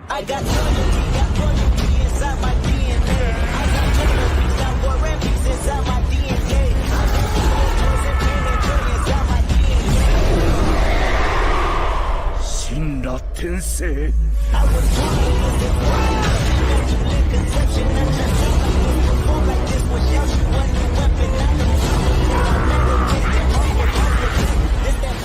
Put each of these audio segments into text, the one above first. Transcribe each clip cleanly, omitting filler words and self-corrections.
I got royalty inside my DNA. I got jealousy, got war and peace inside my DNA. I got poison and joy inside my DNA. 死んだ天性 I was born in this world. Immaculate conception, not just before like this without you wasn't a weapon. I know I'll never get the humble. This that.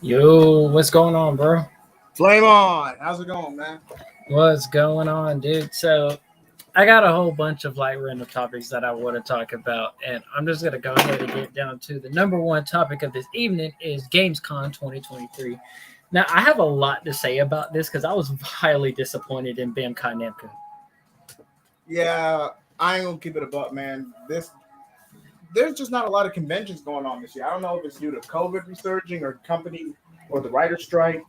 Yo, what's going on, bro? Flame on. How's it going, man? What's going on, dude? So I got a whole bunch of like random topics that I want to talk about, and I'm just gonna go ahead and get down to the number one topic of this evening is Gamescom 2023. Now I have a lot to say about this because I was highly disappointed in Bandai Namco. Yeah, I ain't gonna keep it a buck, man. There's just not a lot of conventions going on this year. I don't know if it's due to COVID resurging or company or the writer's strike,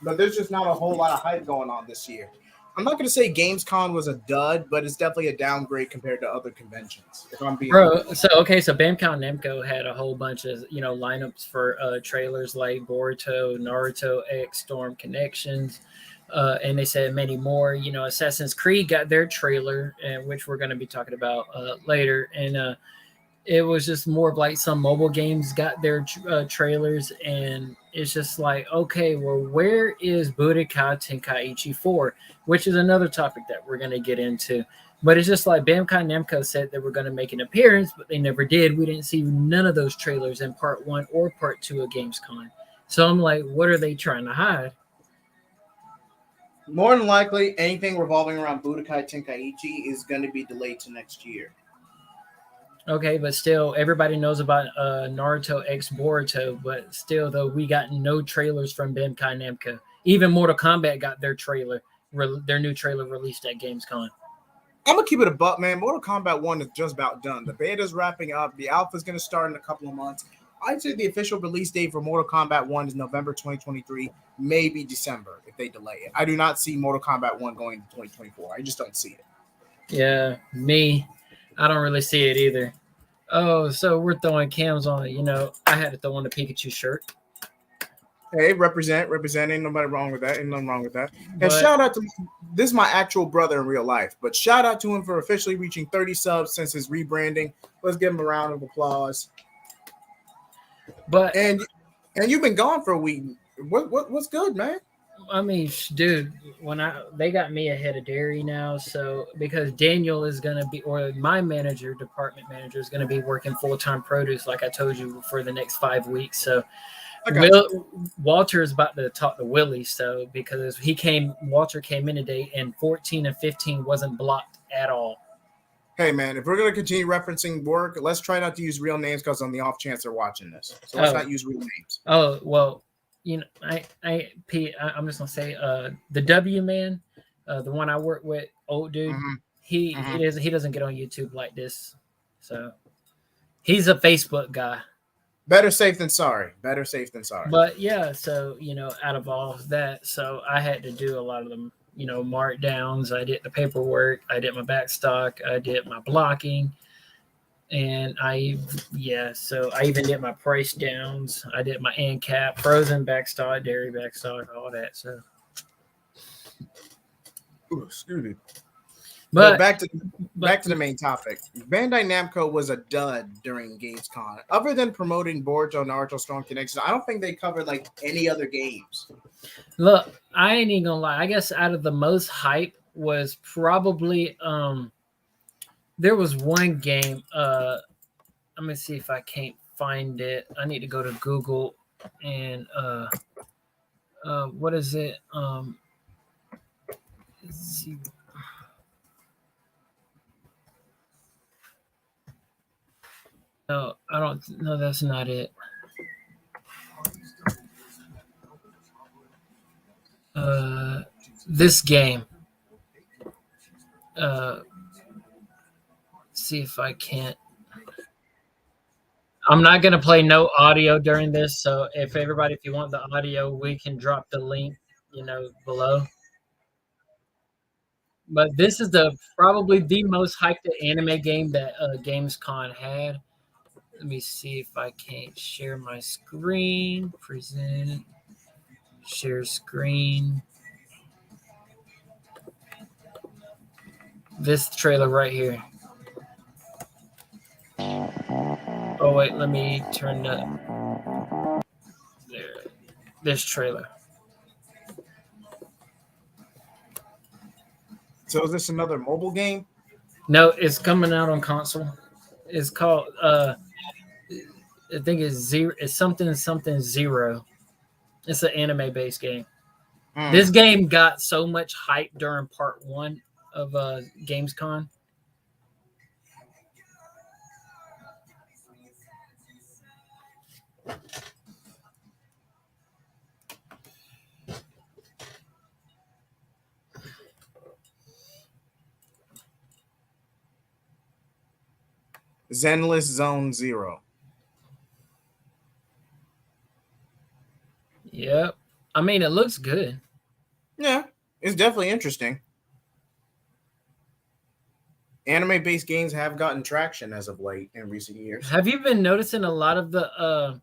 but there's just not a whole lot of hype going on this year. I'm not going to say Gamescom was a dud, but it's definitely a downgrade compared to other conventions. If I'm being honest. So Bandai Namco had a whole bunch of lineups for trailers like Boruto, Naruto X, Storm Connections, and they said many more. Assassin's Creed got their trailer, which we're going to be talking about later, and it was just more of like some mobile games got their trailers, and it's just like, okay, well, where is Budokai Tenkaichi 4, which is another topic that we're going to get into. But it's just like Bandai Namco said they were going to make an appearance, but they never did. We didn't see none of those trailers in part 1 or part 2 of Gamescom. So I'm like, what are they trying to hide? More than likely, anything revolving around Budokai Tenkaichi is going to be delayed to next year. Okay, but still, everybody knows about Naruto X Boruto, but still, though, we got no trailers from Bandai Namco. Even Mortal Kombat got their new trailer released at Gamescom. I'm going to keep it a buck, man. Mortal Kombat 1 is just about done. The beta's wrapping up. The alpha's going to start in a couple of months. I'd say the official release date for Mortal Kombat 1 is November 2023, maybe December if they delay it. I do not see Mortal Kombat 1 going to 2024. I just don't see it. Yeah, I don't really see it either. Oh, so we're throwing cams on it. I had to throw on the Pikachu shirt. Hey, represent. Ain't nobody wrong with that. Ain't nothing wrong with that. And shout out to this is my actual brother in real life, but shout out to him for officially reaching 30 subs since his rebranding. Let's give him a round of applause. But and you've been gone for a week. What's good, man? I mean, dude, they got me ahead of Derry now, so because Daniel is gonna be, or my department manager is gonna be working full-time produce, like I told you, for the next 5 weeks. So Walter is about to talk to Willie, so because Walter came in today, and 14 and 15 wasn't blocked at all. Hey man, if we're gonna continue referencing work, let's try not to use real names because on the off chance they're watching this, so let's not use real names. Oh well. I'm just gonna say the W man, the one I work with, old dude. Mm-hmm. He doesn't get on YouTube like this, so he's a Facebook guy. Better safe than sorry. But yeah, so out of all of that, so I had to do a lot of them, markdowns. I did the paperwork. I did my backstock. I did my blocking. And so I even did my price downs. I did my end cap, frozen backstock, dairy backstock, all that. So, excuse me. But back to the main topic. Bandai Namco was a dud during Gamescom. Other than promoting Boruto, Naruto, Storm Connections, I don't think they covered like any other games. Look, I ain't even gonna lie. I guess out of the most hype was probably there was one game. Let me see if I can't find it. I need to go to Google and what is it? Let's see. No, I don't. No, that's not it. This game. See if I can't. I'm not going to play no audio during this. So if you want the audio, we can drop the link, below. But this is probably the most hyped anime game that Gamescom had. Let me see if I can't share my screen. Present. Share screen. This trailer right here. Oh wait, let me turn the there. This trailer. So is this another mobile game? No, it's coming out on console. It's called I think it's zero. It's something zero. It's an anime based game. This game got so much hype during part 1 of Gamescom. Zenless Zone Zero. Yep. I mean, it looks good. Yeah, it's definitely interesting. Anime-based games have gotten traction as of late in recent years. Have you been noticing a lot of the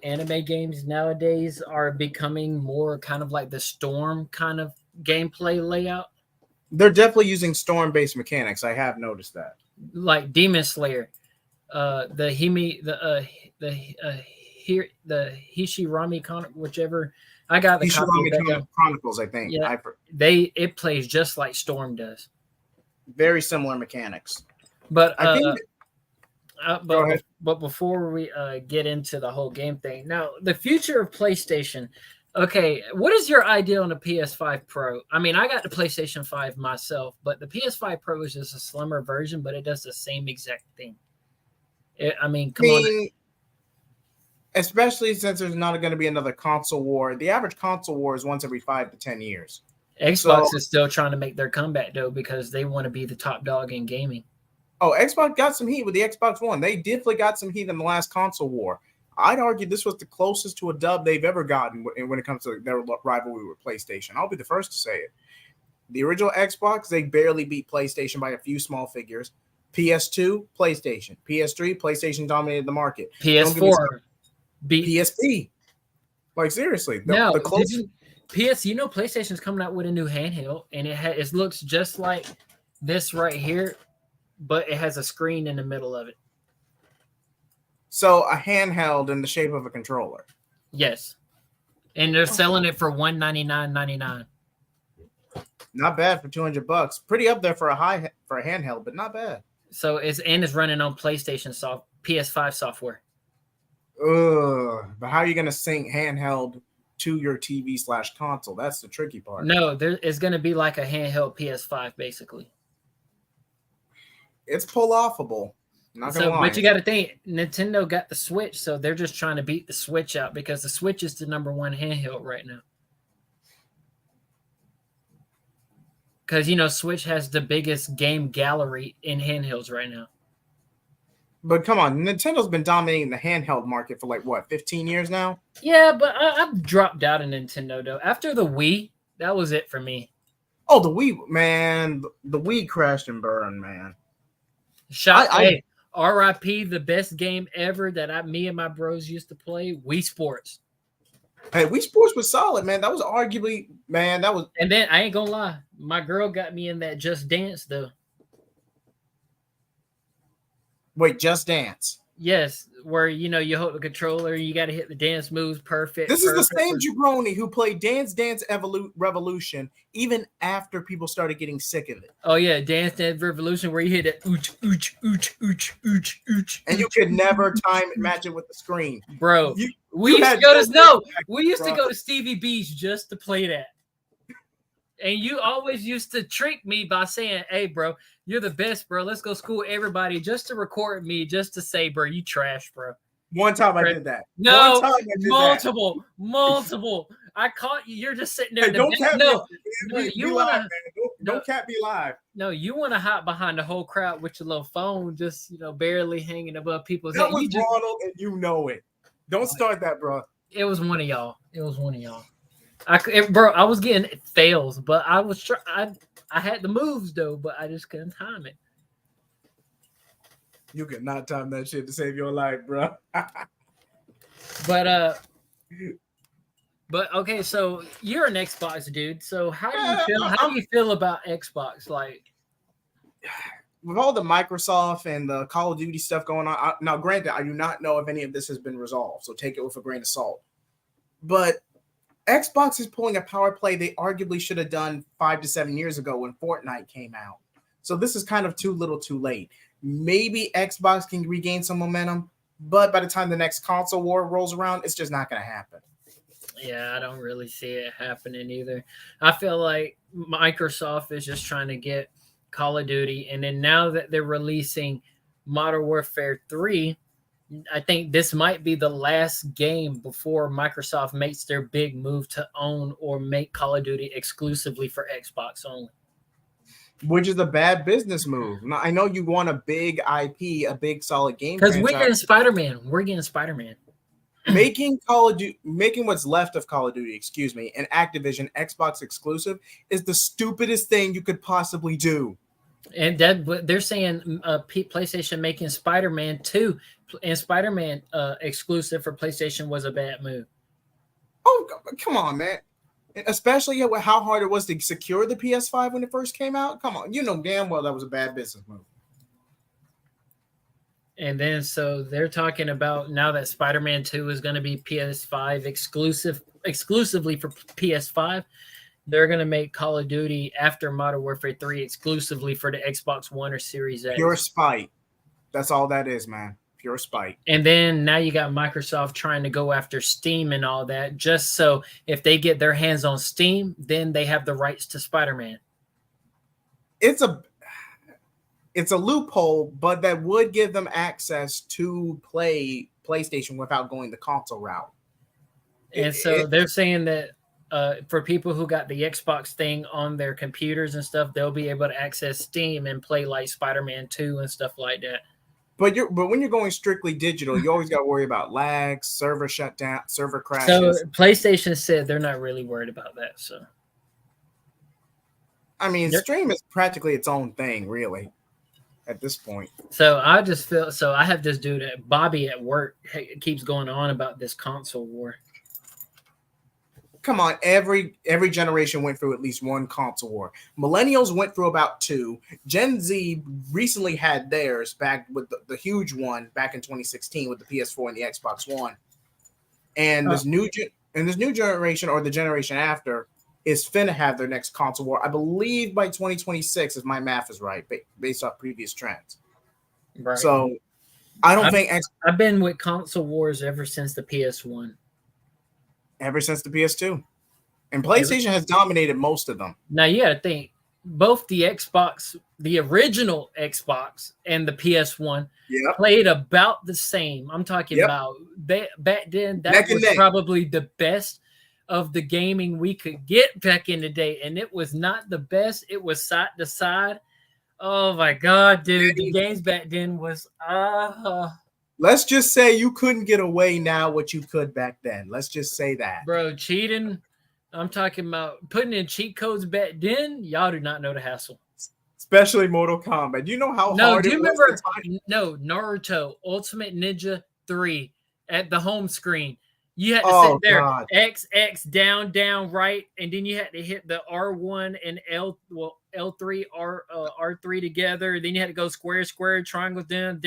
anime games nowadays are becoming more kind of like the Storm kind of gameplay layout? They're definitely using storm-based mechanics. I have noticed that. Like Demon Slayer, the Hishirami whichever. I got the copy of that. Chronicles, I think. Yeah, it plays just like Storm does. Very similar mechanics. But I think. Go ahead. But before we get into the whole game thing, now the future of PlayStation. Okay, what is your idea on the PS5 Pro? I mean, I got the PlayStation 5 myself, but the PS5 Pro is just a slimmer version, but it does the same exact thing. Come on. Especially since there's not going to be another console war. The average console war is once every 5 to 10 years. Xbox is still trying to make their comeback, though, because they want to be the top dog in gaming. Oh, Xbox got some heat with the Xbox One. They definitely got some heat in the last console war. I'd argue this was the closest to a dub they've ever gotten when it comes to their rivalry with PlayStation. I'll be the first to say it. The original Xbox, they barely beat PlayStation by a few small figures. PS2, PlayStation. PS3, PlayStation dominated the market. PS4 beat PSP. Like, seriously. PlayStation's coming out with a new handheld, and it looks just like this right here, but it has a screen in the middle of it. So a handheld in the shape of a controller. Yes. And they're selling it for $199.99. Not bad for $200. Pretty up there for a handheld, but not bad. So it's running on PlayStation PS5 software. But how are you going to sync handheld to your TV/console? That's the tricky part. No, it's going to be like a handheld PS5, basically. It's pull-offable. But you got to think, Nintendo got the Switch, so they're just trying to beat the Switch out because the Switch is the #1 handheld right now. Because, Switch has the biggest game gallery in handhelds right now. But come on, Nintendo's been dominating the handheld market for 15 years now? Yeah, but I've dropped out of Nintendo, though. After the Wii, that was it for me. Oh, the Wii, man. The Wii crashed and burned, man. RIP, the best game ever that me and my bros used to play, Wii Sports. Hey, Wii Sports was solid, man. That was arguably, man, that was... And then, I ain't gonna lie, my girl got me in that Just Dance, though. Wait, Just Dance? Yes, where, you hold the controller, you got to hit the dance moves perfect. This is the same jabroni who played Dance Dance Revolution even after people started getting sick of it. Oh, yeah, Dance Dance Revolution where you hit it, ooch, ooch, ooch, ooch, ooch, ooch. And you could never time and match it with the screen. Bro, we used to go to Stevie B's just to play that. And you always used to trick me by saying, hey, bro, you're the best, bro. Let's go school everybody just to record me, just to say, bro, you trash, bro. One time I did that. No, multiple. I caught you. You're just sitting there. Hey, don't cat me live. No, you want to hide behind the whole crowd with your little phone, just barely hanging above people's heads. That was Ronald, and you know it. Don't start that, bro. It was one of y'all. I was getting fails, but I was I had the moves though, but I just couldn't time it. You cannot time that shit to save your life, bro. But okay, so you're an Xbox dude. So how do you feel? How I'm, do you feel about Xbox? Like, with all the Microsoft and the Call of Duty stuff going on. Now, granted, I do not know if any of this has been resolved, so take it with a grain of salt. But Xbox is pulling a power play they arguably should have done 5 to 7 years ago when Fortnite came out. So this is kind of too little, too late. Maybe Xbox can regain some momentum, but by the time the next console war rolls around, it's just not going to happen. yeah, I don't really see it happening either. I feel like Microsoft is just trying to get Call of Duty, and then now that they're releasing Modern Warfare 3, I think this might be the last game before Microsoft makes their big move to own or make Call of Duty exclusively for Xbox only. Which is a bad business move. Now, I know you want a big IP, a big solid game Because we're franchise. getting Spider-Man. We're getting Spider-Man. Making Call of Duty, making what's left of Call of Duty, excuse me, an Activision Xbox exclusive is the stupidest thing you could possibly do. And that they're saying PlayStation making Spider-Man 2 and Spider-Man exclusive for PlayStation was a bad move. Oh, come on, man. Especially with how hard it was to secure the PS5 when it first came out. Come on, you know damn well that was a bad business move. And then so they're talking about now that Spider-Man 2 is going to be PS5 exclusively for PS5. They're going to make Call of Duty after Modern Warfare 3 exclusively for the Xbox One or Series X. Pure spite. That's all that is, man. Pure spite. And then now you got Microsoft trying to go after Steam and all that, just so if they get their hands on Steam, then they have the rights to Spider-Man. It's a loophole, but that would give them access to play PlayStation without going the console route. And so they're saying that for people who got the Xbox thing on their computers and stuff, they'll be able to access Steam and play like Spider-Man 2 and stuff like that. But when you're going strictly digital, you always got to worry about lag, server shutdown, server crashes. So PlayStation said they're not really worried about that. So I mean, stream is practically its own thing, really, at this point. So I just feel I have this dude Bobby at work keeps going on about this console war. Come on, every generation went through at least one console war. Millennials went through about 2. Gen Z recently had theirs back with the huge one back in 2016 with the PS4 and the Xbox One. And this new generation or the generation after is finna have their next console war. I believe by 2026, if my math is right, based off previous trends. Right. So I don't think I've been with console wars ever since the PS1. Ever since the PS2. And PlayStation has dominated most of them. Now you gotta think, both the Xbox, the original Xbox and the PS1 played about the same. I'm talking about back then, that was probably the best of the gaming we could get back in the day. And it was not the best. It was side to side. Oh my God, dude. The games back then was Let's just say you couldn't get away now what you could back then. Let's just say that. Bro, cheating. I'm talking about putting in cheat codes back then. Y'all do not know the hassle. Especially Mortal Kombat. Do you know how hard it was? No, Naruto Ultimate Ninja 3 at the home screen. You had to sit there, X, down, right, and then you had to hit the R1 and L3, R3 together. Then you had to go square, triangle, down,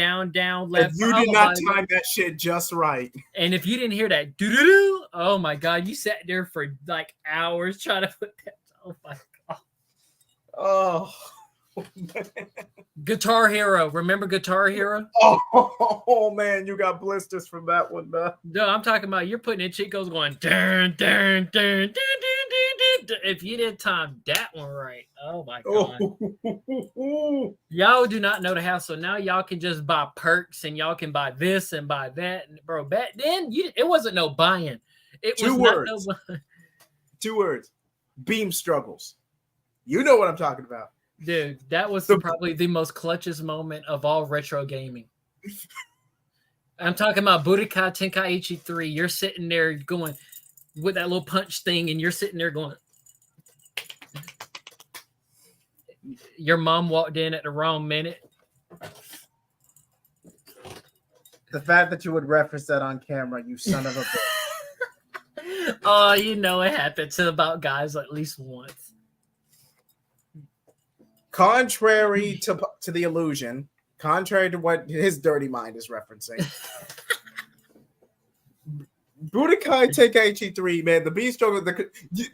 left. If you did not time that shit just right. And if you didn't hear that, doo-doo-doo, oh my God, you sat there for like hours trying to put that. Oh my God. Oh. Guitar Hero. Remember Guitar Hero? Oh man, you got blisters from that one, man. No, I'm talking about you're putting in cheat codes going dun. If you didn't time that one right, oh my God. Y'all do not know the hassle. Now y'all can just buy perks and y'all can buy this and buy that. And bro, back then it wasn't no buying. It was 2 words. 2 words. Beam struggles. You know what I'm talking about. Dude, that was probably the most clutchest moment of all retro gaming. I'm talking about Budokai Tenkaichi 3. You're sitting there going with that little punch thing, and you're sitting there going. Your mom walked in at the wrong minute. The fact that you would reference that on camera, you son of a bitch. Oh, you know it happened to about guys at least once. Contrary to the illusion, contrary to what his dirty mind is referencing, Budokai Tenkaichi 3, man, the beast struggle,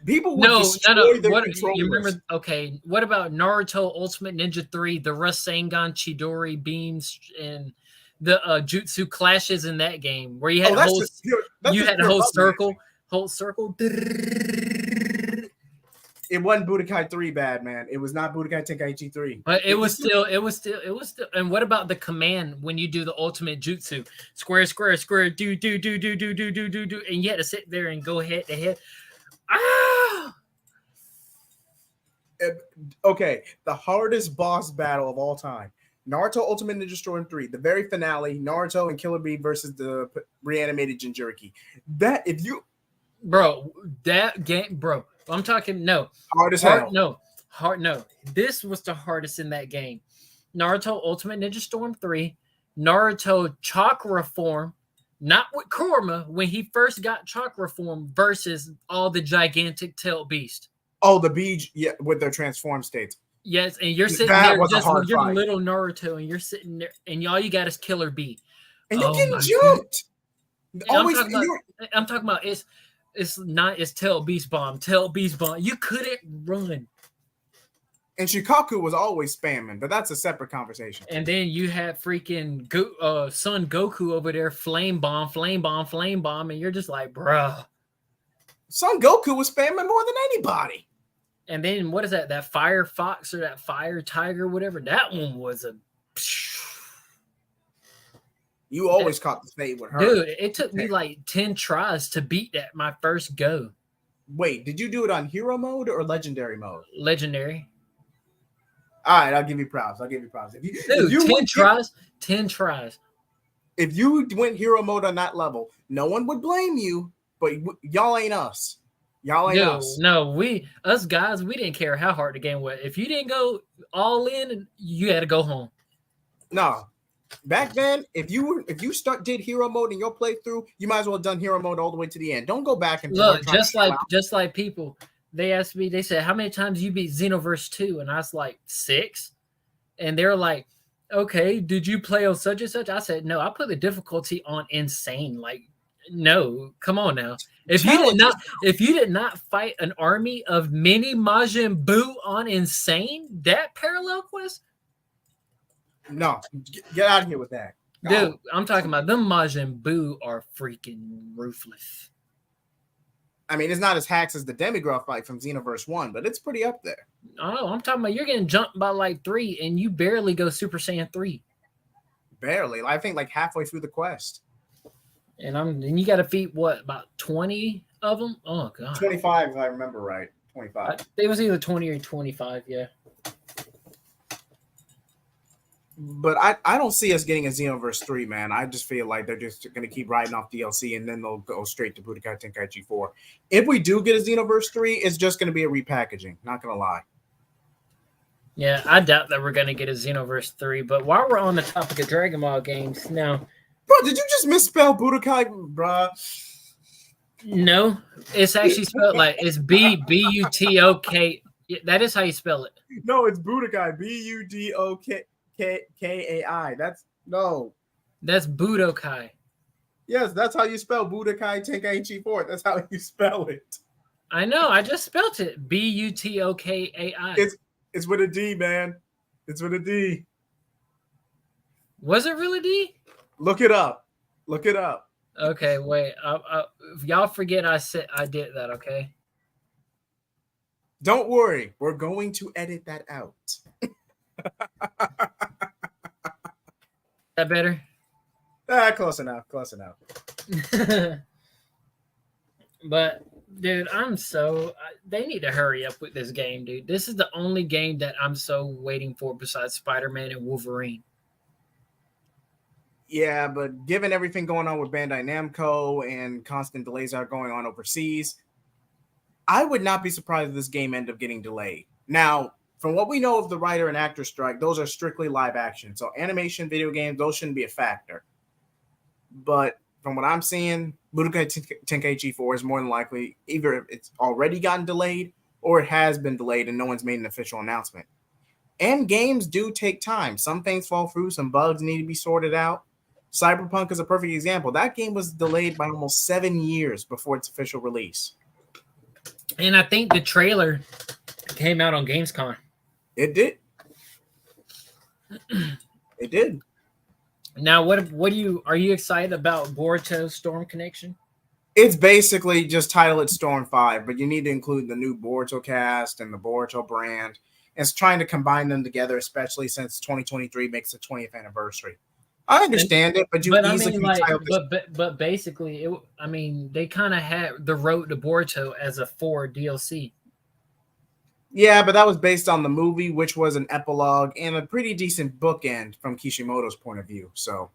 people would destroy their What controllers. you remember? Okay, what about Naruto Ultimate Ninja 3, the Rasengan Chidori beams and the jutsu clashes in that game where you had a whole circle. Whole circle. It wasn't Budokai 3 bad, man. It was not Budokai Tenkaichi 3. But it was still. And what about the command when you do the ultimate jutsu? Square, do, and you had to sit there and go head to head. Ah! Okay, the hardest boss battle of all time. Naruto Ultimate Ninja Storm 3, the very finale, Naruto and Killer Bee versus the reanimated Jinchuriki. That game, bro. I'm talking hard as hell. No. This was the hardest in that game. Naruto Ultimate Ninja Storm 3, Naruto Chakra Form, not with Kurama when he first got Chakra Form versus all the gigantic tailed beast. Oh, the beach, yeah, with their transformed states. Yes, and you're sitting there just with your little Naruto, and you're sitting there, and all you got is Killer Bee. And you're getting jumped. I'm talking about it's tail beast bomb. You couldn't run. And Shikaku was always spamming, but that's a separate conversation. And then you had freaking Son Goku over there, flame bomb, and you're just like, bruh. Son Goku was spamming more than anybody. And then what is that? That fire fox or that fire tiger, whatever. That one was a. You always caught the fade with her. Dude, it took me like 10 tries to beat that my first go. Wait, did you do it on hero mode or legendary mode? Legendary. All right, I'll give you props. If you 10 tries. If you went hero mode on that level, no one would blame you, but y'all ain't us. Us. No, us guys, we didn't care how hard the game was. If you didn't go all in, you had to go home. No. Back then, if you did hero mode in your playthrough, you might as well have done hero mode all the way to the end. Don't go back and look. Just like people, they asked me. They said, "How many times you beat Xenoverse 2?" And I was like, 6. And they're like, "Okay, did you play on such and such?" I said, "No, I put the difficulty on insane. Like, no, come on now. If you did not fight an army of mini Majin Buu on insane, that parallel quest." No, get out of here with that. Dude, I'm talking about them Majin Buu are freaking ruthless. I mean, it's not as hacks as the Demigod fight from Xenoverse 1, but it's pretty up there. Oh, I'm talking about you're getting jumped by like 3 and you barely go Super Saiyan 3. Barely. I think like halfway through the quest. And you got to defeat what, about 20 of them? Oh god. 25 if I remember right. 25. It was either 20 or 25, yeah. But I don't see us getting a Xenoverse 3, man. I just feel like they're just going to keep writing off DLC and then they'll go straight to Budokai Tenkaichi 4. If we do get a Xenoverse 3, it's just going to be a repackaging. Not going to lie. Yeah, I doubt that we're going to get a Xenoverse 3. But while we're on the topic of Dragon Ball games, now... Bro, did you just misspell Budokai, bro? No, it's actually spelled like it's B-U-T-O-K. That is how you spell it. No, it's Budokai. B-U-D-O-K-A-I. That's Budokai. Yes, that's how you spell Budokai Tenkaichi 4. That's how you spell it. I know. I just spelled it. B-U-T-O-K-A-I. It's with a D, man. It's with a D. Was it really D? Look it up. Okay, wait. If y'all forget I did that, okay? Don't worry. We're going to edit that out. That better? Close enough. But, dude, they need to hurry up with this game, dude. This is the only game that I'm so waiting for besides Spider-Man and Wolverine. Yeah, but given everything going on with Bandai Namco and constant delays are going on overseas, I would not be surprised if this game ended up getting delayed. Now, from what we know of the writer and actor strike, those are strictly live action. So animation, video games, those shouldn't be a factor. but from what I'm seeing, Budokai Tenkaichi 4 is more than likely either it's already gotten delayed or it has been delayed and no one's made an official announcement. And games do take time. Some things fall through, some bugs need to be sorted out. Cyberpunk is a perfect example. That game was delayed by almost 7 years before its official release. And I think the trailer came out on Gamescom. It did. It did. Now, what are you excited about Boruto Storm Connection? It's basically just title it Storm 5, but you need to include the new Boruto cast and the Boruto brand. It's trying to combine them together, especially since 2023 makes the 20th anniversary. I understand it, but but basically, they kind of had the Road to Boruto as a 4 DLC. Yeah, but that was based on the movie, which was an epilogue and a pretty decent bookend from Kishimoto's point of view. So,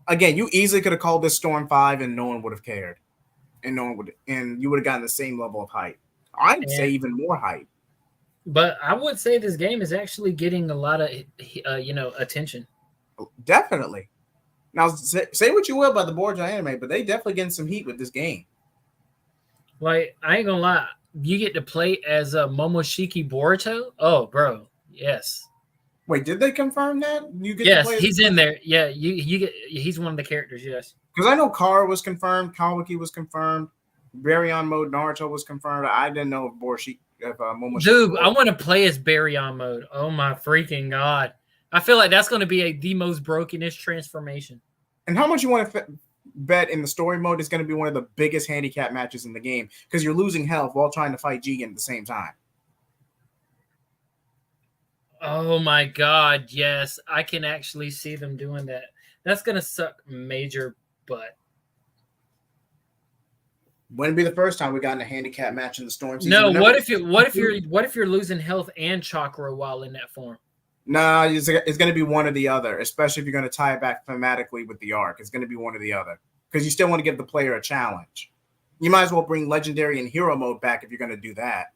again, you easily could have called this Storm 5 and no one would have cared. And you would have gotten the same level of hype. I'd say even more hype. But I would say this game is actually getting a lot of attention. Definitely. Now, say what you will about the Boruto anime, but they definitely getting some heat with this game. Like, I ain't gonna lie. You get to play as Momoshiki Boruto? Oh, bro. Yes. Wait, did they confirm that? Yes, he's in there. Yeah, he's one of the characters, yes. Because I know Kara was confirmed, Kawaki was confirmed, Baryon Mode Naruto was confirmed. I didn't know if Momoshiki. Dude, I want to play as Baryon Mode. Oh my freaking god. I feel like that's going to be the most brokenest transformation. And how much you want to bet in the story mode is going to be one of the biggest handicap matches in the game because you're losing health while trying to fight Jigen at the same time. Oh my god, yes. I can actually see them doing that. That's going to suck major butt. Wouldn't be the first time we got in a handicap match in the Storm season. No, what if you're losing health and chakra while in that form? Nah, it's going to be one or the other, especially if you're going to tie it back thematically with the arc. It's going to be one or the other because you still want to give the player a challenge. You might as well bring Legendary and Hero Mode back if you're going to do that.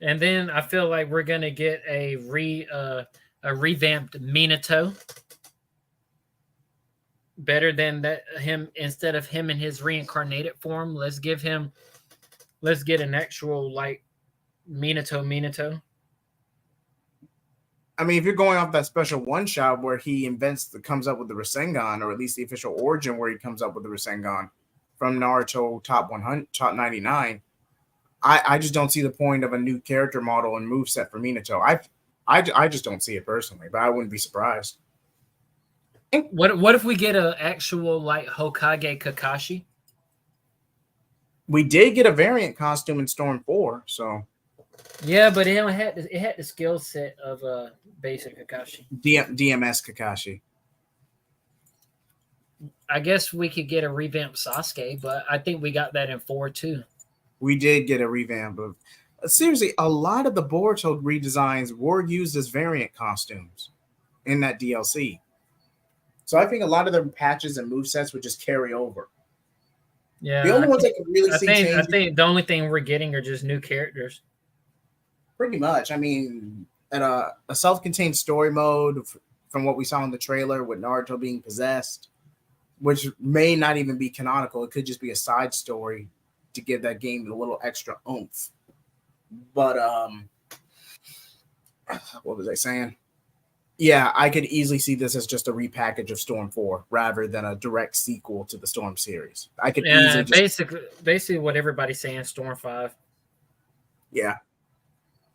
And then I feel like we're going to get a revamped Minato. Better than him instead of him in his reincarnated form. Let's get an actual like Minato. I mean, if you're going off that special one shot where he comes up with the Rasengan, or at least the official origin where he comes up with the Rasengan from Naruto top 99, I just don't see the point of a new character model and moveset for Minato. I just don't see it personally, but I wouldn't be surprised. What if we get an actual like Hokage Kakashi? We did get a variant costume in Storm 4, so yeah, but it had the skill set of basic Kakashi. DMS Kakashi. I guess we could get a revamped Sasuke, but I think we got that in 4 too. We did get a revamp of seriously, a lot of the Boruto redesigns were used as variant costumes in that DLC. So I think a lot of their patches and movesets would just carry over. Yeah. The only ones I can really see changing. I think the only thing we're getting are just new characters. Pretty much. I mean, at a self-contained story mode from what we saw in the trailer with Naruto being possessed, which may not even be canonical. It could just be a side story to give that game a little extra oomph. But what was I saying? Yeah, I could easily see this as just a repackage of Storm 4 rather than a direct sequel to the Storm series. I could easily basically what everybody's saying, Storm 5. Yeah.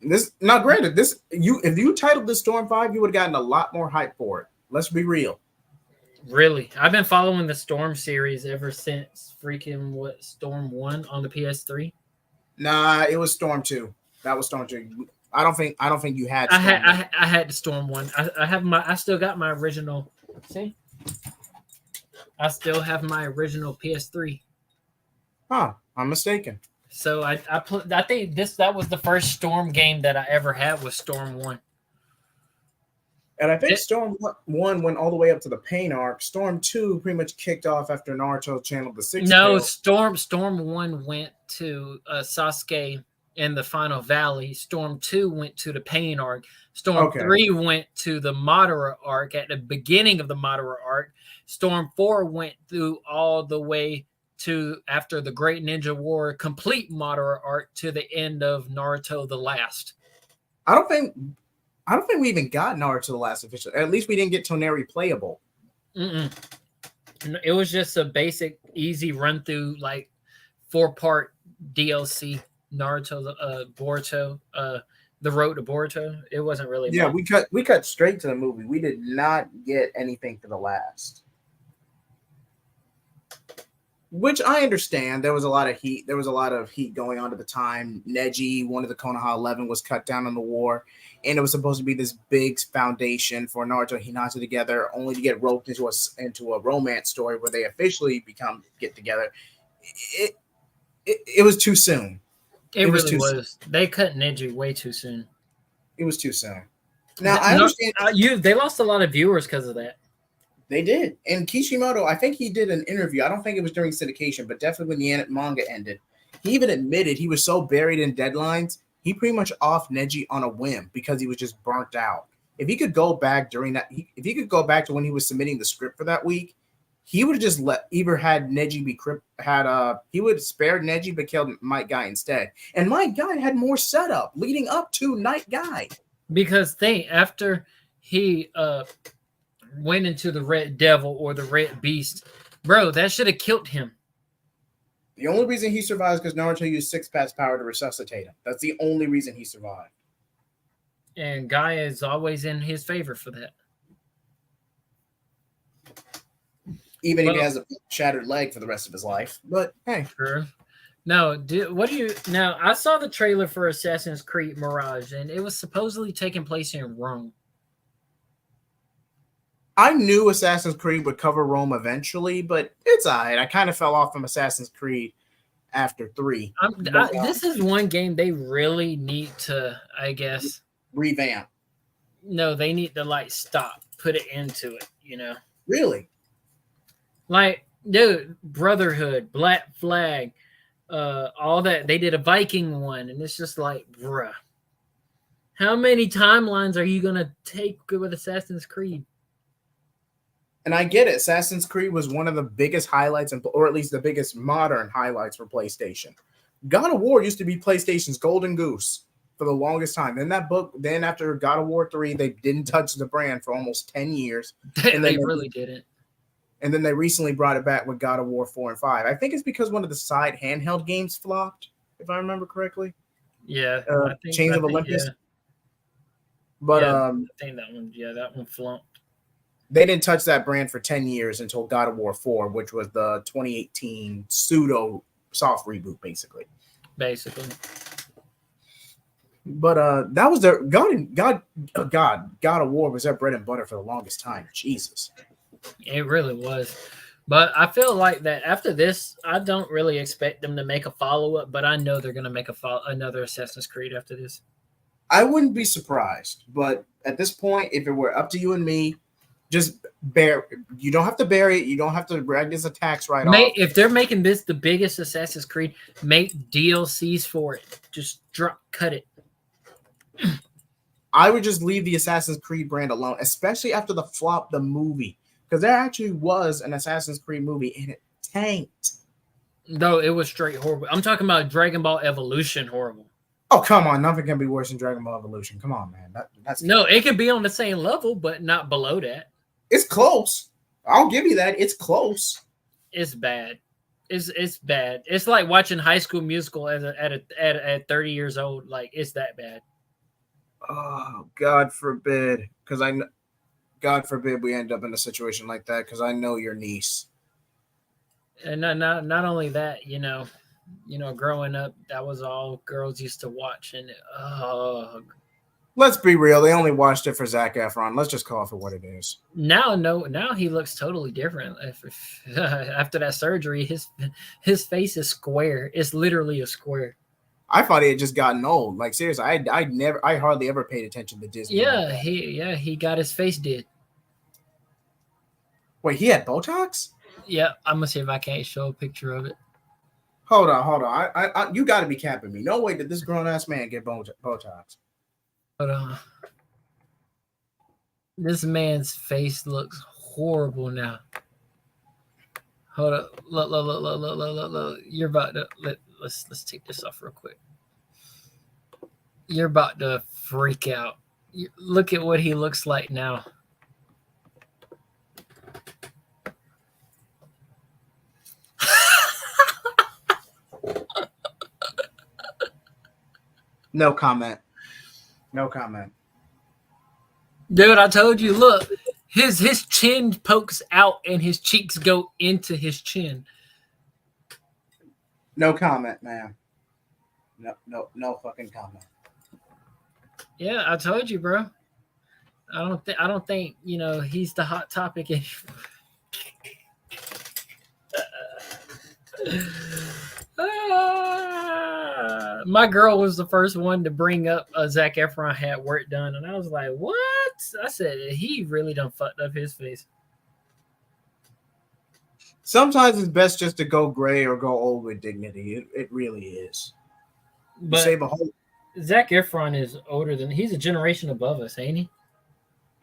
Granted, if you titled this Storm 5, you would have gotten a lot more hype for it. Let's be real. Really? I've been following the Storm series ever since freaking Storm 1 on the PS3? Nah, it was Storm 2. That was Storm 2. I don't think you had Storm I had the Storm 1. I still got my original. See? I still have my original PS3. Huh, I'm mistaken. So I think that was the first Storm game that I ever had was Storm 1. And I think Storm 1 went all the way up to the Pain arc. Storm 2 pretty much kicked off after Naruto channeled the 6th. No, Storm 1 went to Sasuke in the final valley. Storm 2 went to the pain arc. Storm 3 went to the Madara arc at the beginning of the Madara arc. Storm 4 went through all the way to after the Great Ninja War complete Madara arc to the end of Naruto the Last. I don't think we even got Naruto the Last official. At least we didn't get Toneri playable. It was just a basic, easy run through, like 4-part DLC. Naruto, Boruto, the Road to Boruto. It wasn't really. Yeah, long. we cut straight to the movie. We did not get anything for the last. Which I understand. There was a lot of heat. There was a lot of heat going on at the time. Neji, one of the Konoha 11, was cut down in the war, and it was supposed to be this big foundation for Naruto and Hinata together, only to get roped into a romance story where they officially get together. It was too soon. It really was. They cut Neji way too soon. It was too soon. Now I understand. They lost a lot of viewers because of that. They did. And Kishimoto, I think he did an interview. I don't think it was during syndication, but definitely when the manga ended. He even admitted he was so buried in deadlines, he pretty much off Neji on a whim because he was just burnt out. If he could go back during that, if he could go back to when he was submitting the script for that week, he would have just had Neji be he would have spared Neji but killed Might Guy instead. And Might Guy had more setup leading up to Night Guy. Because after he went into the Red Devil or the Red Beast, bro, that should have killed him. The only reason he survives is because Naruto used Six Path's power to resuscitate him. That's the only reason he survived. And Guy is always in his favor for that. Even if he has a shattered leg for the rest of his life. But hey. Sure. No, now I saw the trailer for Assassin's Creed Mirage, and it was supposedly taking place in Rome. I knew Assassin's Creed would cover Rome eventually, but it's all right. I kind of fell off from Assassin's Creed after 3. This is one game they really need to, I guess, revamp. No, they need to stop, put it into it, Really? Dude, Brotherhood, Black Flag, all that. They did a Viking one, and it's just bruh. How many timelines are you going to take with Assassin's Creed? And I get it. Assassin's Creed was one of the biggest highlights, or at least the biggest modern highlights for PlayStation. God of War used to be PlayStation's golden goose for the longest time. Then after God of War 3, they didn't touch the brand for almost 10 years. And they really didn't. And then they recently brought it back with God of War 4 and 5. I think it's because one of the side handheld games flopped, if I remember correctly. Yeah. Chains of Olympus. Yeah. But I think that one flunked. They didn't touch that brand for 10 years until God of War 4, which was the 2018 pseudo soft reboot, basically. But that was their God of War was their bread and butter for the longest time. Jesus. It really was. But I feel like that after this, I don't really expect them to make a follow-up, but I know they're going to make another Assassin's Creed after this. I wouldn't be surprised, but at this point, if it were up to you and me, just you don't have to bury it. You don't have to drag this a tax write-off. If they're making this the biggest Assassin's Creed, make DLCs for it. Just cut it. I would just leave the Assassin's Creed brand alone, especially after the flop the movie. Because there actually was an Assassin's Creed movie, and it tanked. No, it was straight horrible. I'm talking about Dragon Ball Evolution horrible. Oh, come on. Nothing can be worse than Dragon Ball Evolution. Come on, man. That's No, it could be on the same level, but not below that. It's close. I'll give you that. It's close. It's bad. It's bad. It's like watching High School Musical at 30 years old. It's that bad. Oh, God forbid. God forbid we end up in a situation like that, because I know your niece. And not only that, growing up, that was all girls used to watch, and let's be real, they only watched it for Zac Efron. Let's just call it for what it is. Now he looks totally different. After that surgery, his face is square. It's literally a square. I thought he had just gotten old. Seriously, I hardly ever paid attention to Disney. Yeah, he got his face did. Wait, he had Botox? Yeah, I'm gonna see if I can't show a picture of it. Hold on. I you got to be capping me. No way did this grown ass man get Botox. Hold on. This man's face looks horrible now. Hold up. Look. You're about to let's take this off real quick. You're about to freak out. Look at what he looks like now. No comment. Dude, I told you, look, his chin pokes out and his cheeks go into his chin. No comment, man. No fucking comment. Yeah, I told you, bro. I don't think, he's the hot topic anymore. My girl was the first one to bring up Zac Efron had work done, and I was like, "What?" I said he really done fucked up his face. Sometimes it's best just to go gray or go old with dignity. It really is. But save a whole. Zac Efron is older than he's a generation above us, ain't he?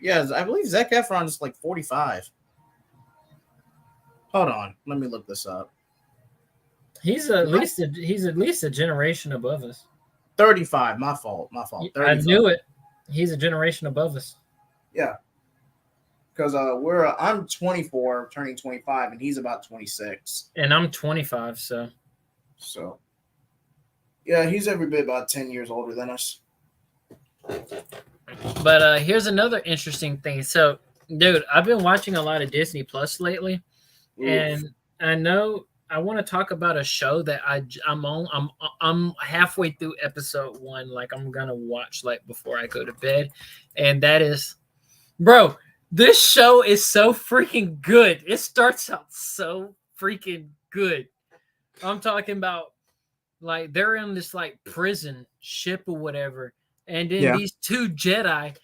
Yes, I believe Zac Efron is like 45. Hold on, let me look this up. He's at least a generation above us. 35. My fault. 35. I knew it. He's a generation above us. Yeah, because I'm 24, turning 25, and he's about 26. And I'm 25, so yeah, he's every bit about 10 years older than us. But here's another interesting thing. So, dude, I've been watching a lot of Disney Plus lately, and I know I want to talk about a show that I'm on. I'm halfway through episode 1, like I'm gonna watch like before I go to bed, and that is, bro, this show is so freaking good. It starts out so freaking good. I'm talking about like they're in this like prison ship or whatever, and then these 2 Jedi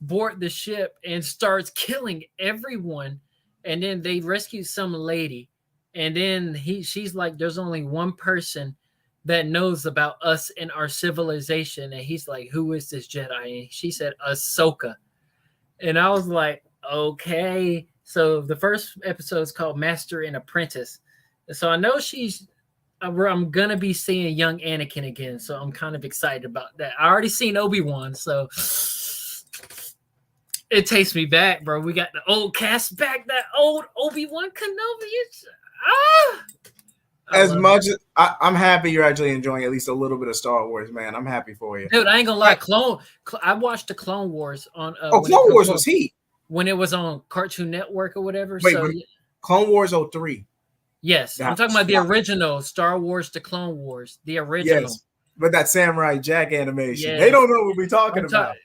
board the ship and starts killing everyone, and then they rescue some lady. And then she's like, there's only one person that knows about us and our civilization. And he's like, who is this Jedi? And she said, Ahsoka. And I was like, okay. So the first episode is called Master and Apprentice. So I know I'm going to be seeing young Anakin again. So I'm kind of excited about that. I already seen Obi-Wan. So it takes me back, bro. We got the old cast back, that old Obi-Wan Kenobi. As much as I'm happy you're actually enjoying at least a little bit of Star Wars, man. I'm happy for you, dude. I ain't gonna lie, I watched the Clone Wars on. Clone Wars was heat when it was on Cartoon Network or whatever. Wait, Clone Wars 03. Yes, I'm talking about the original Star Wars, the Clone Wars, the original. Yes, but that Samurai Jack animation. Yes. They don't know what we're talking about.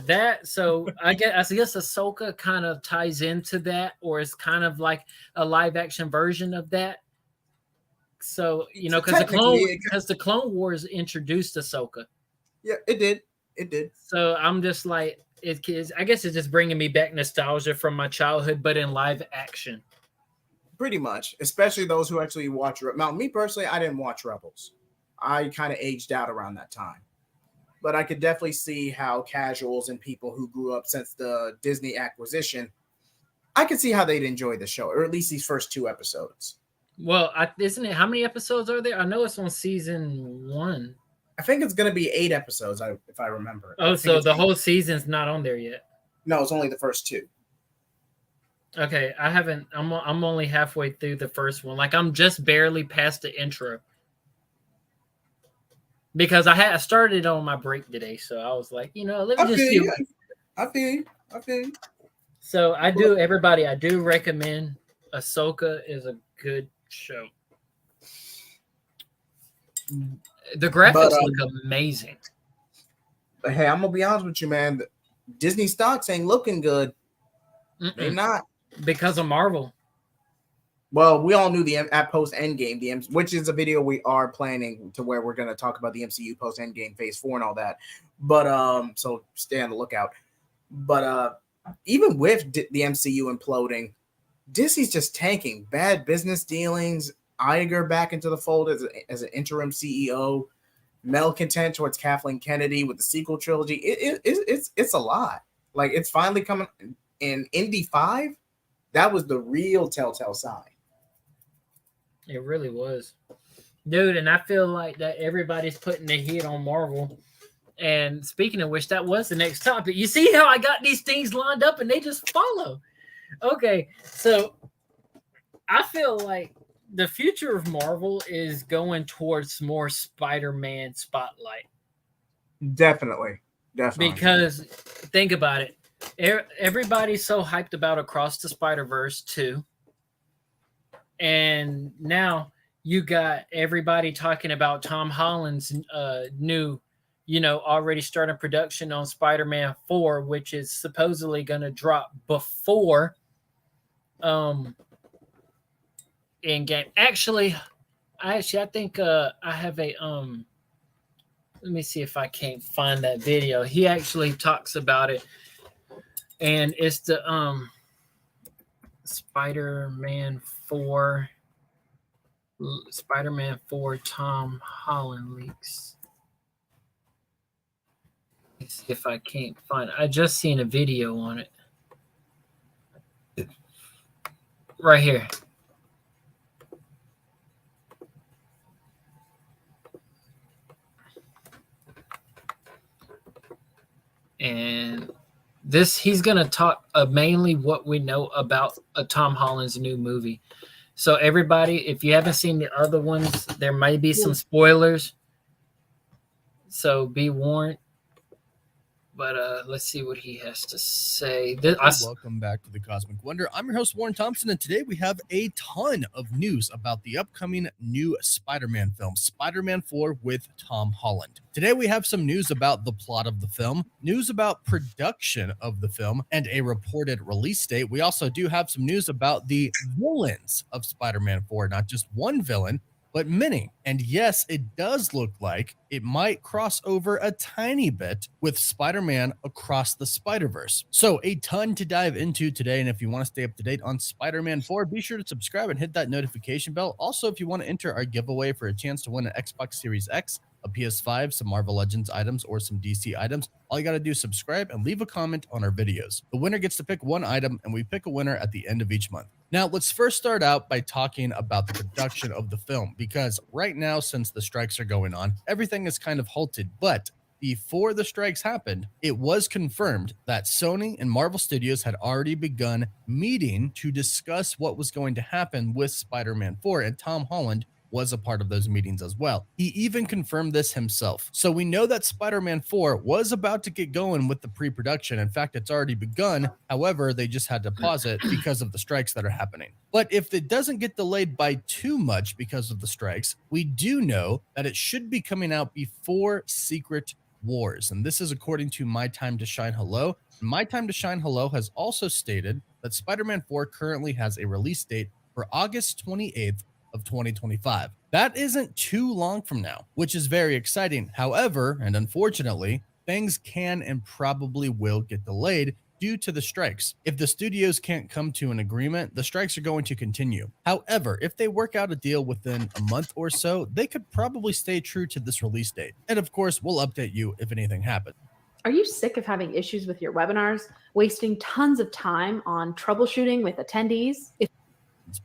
That. So I guess Ahsoka kind of ties into that, or it's kind of like a live action version of that. So because the Clone Wars introduced Ahsoka. Yeah, it did. So I'm just like, I guess it's just bringing me back nostalgia from my childhood, but in live action. Pretty much, especially those who actually watch. Now, me personally, I didn't watch Rebels. I kind of aged out around that time. But I could definitely see how casuals and people who grew up since the Disney acquisition, I could see how they'd enjoy the show, or at least these first 2 episodes. Well, isn't it? How many episodes are there? I know it's on season 1. I think it's going to be 8 episodes, if I remember. Oh, so the whole season's not on there yet? No, it's only the first 2. Okay, I haven't. I'm only halfway through the first one. Like I'm just barely past the intro. Because I started on my break today, so I was like, let me just see. I feel you. So I do recommend Ahsoka is a good show. The graphics look amazing. But hey, I'm gonna be honest with you, man. Disney stocks ain't looking good. They're not because of Marvel. Well, we all knew at post Endgame, which is a video we are planning to where we're going to talk about the MCU post Endgame Phase 4 and all that. But so stay on the lookout. But even with the MCU imploding, Disney's just tanking. Bad business dealings. Iger back into the fold as an interim CEO, malcontent towards Kathleen Kennedy with the sequel trilogy. It's a lot. Like, it's finally coming in Indy 5. That was the real telltale sign. It really was. Dude, and I feel like that everybody's putting the heat on Marvel. And speaking of which, that was the next topic. You see how I got these things lined up and they just follow. Okay, so I feel like the future of Marvel is going towards more Spider-Man spotlight. Definitely. Because think about it. Everybody's so hyped about Across the Spider-Verse 2. And now you got everybody talking about Tom Holland's new, already starting production on Spider-Man 4, which is supposedly going to drop before in game. Actually, I think I have a let me see if I can't find that video. He actually talks about it, and it's the Spider-Man 4 Tom Holland leaks. Let's see if I can't find it. I just seen a video on it. Right here. And he's going to talk mainly what we know about Tom Holland's new movie. So everybody, if you haven't seen the other ones, there may be some spoilers. So be warned. But let's see what he has to say. Welcome back to the Cosmic Wonder. I'm your host, Warren Thompson, and today we have a ton of news about the upcoming new Spider-Man film, Spider-Man 4 with Tom Holland. Today we have some news about the plot of the film, news about production of the film, and a reported release date. We also do have some news about the villains of Spider-Man 4, not just one villain, but many. And yes, it does look like it might cross over a tiny bit with Spider-Man Across the Spider-Verse. So a ton to dive into today. And if you want to stay up to date on Spider-Man 4, be sure to subscribe and hit that notification bell. Also, if you want to enter our giveaway for a chance to win an Xbox Series X, a PS5, some Marvel Legends items, or some DC items, all you got to do is subscribe and leave a comment on our videos. The winner gets to pick one item, and we pick a winner at the end of each month. Now, let's first start out by talking about the production of the film, because right now, since the strikes are going on, everything is kind of halted. But before the strikes happened, it was confirmed that Sony and Marvel Studios had already begun meeting to discuss what was going to happen with Spider-Man 4, and Tom Holland was a part of those meetings as well. He even confirmed this himself. So we know that Spider-Man 4 was about to get going with the pre-production. In fact, it's already begun. However, they just had to pause it because of the strikes that are happening. But if it doesn't get delayed by too much because of the strikes, we do know that it should be coming out before Secret Wars. And this is according to My Time to Shine Hello. My Time to Shine Hello has also stated that Spider-Man 4 currently has a release date for August 28th of 2025. That isn't too long from now, which is very exciting. However, and unfortunately, things can and probably will get delayed due to the strikes. If the studios can't come to an agreement, the strikes are going to continue. However, if they work out a deal within a month or so, they could probably stay true to this release date. And of course, we'll update you if anything happens. Are you sick of having issues with your webinars, wasting tons of time on troubleshooting with attendees?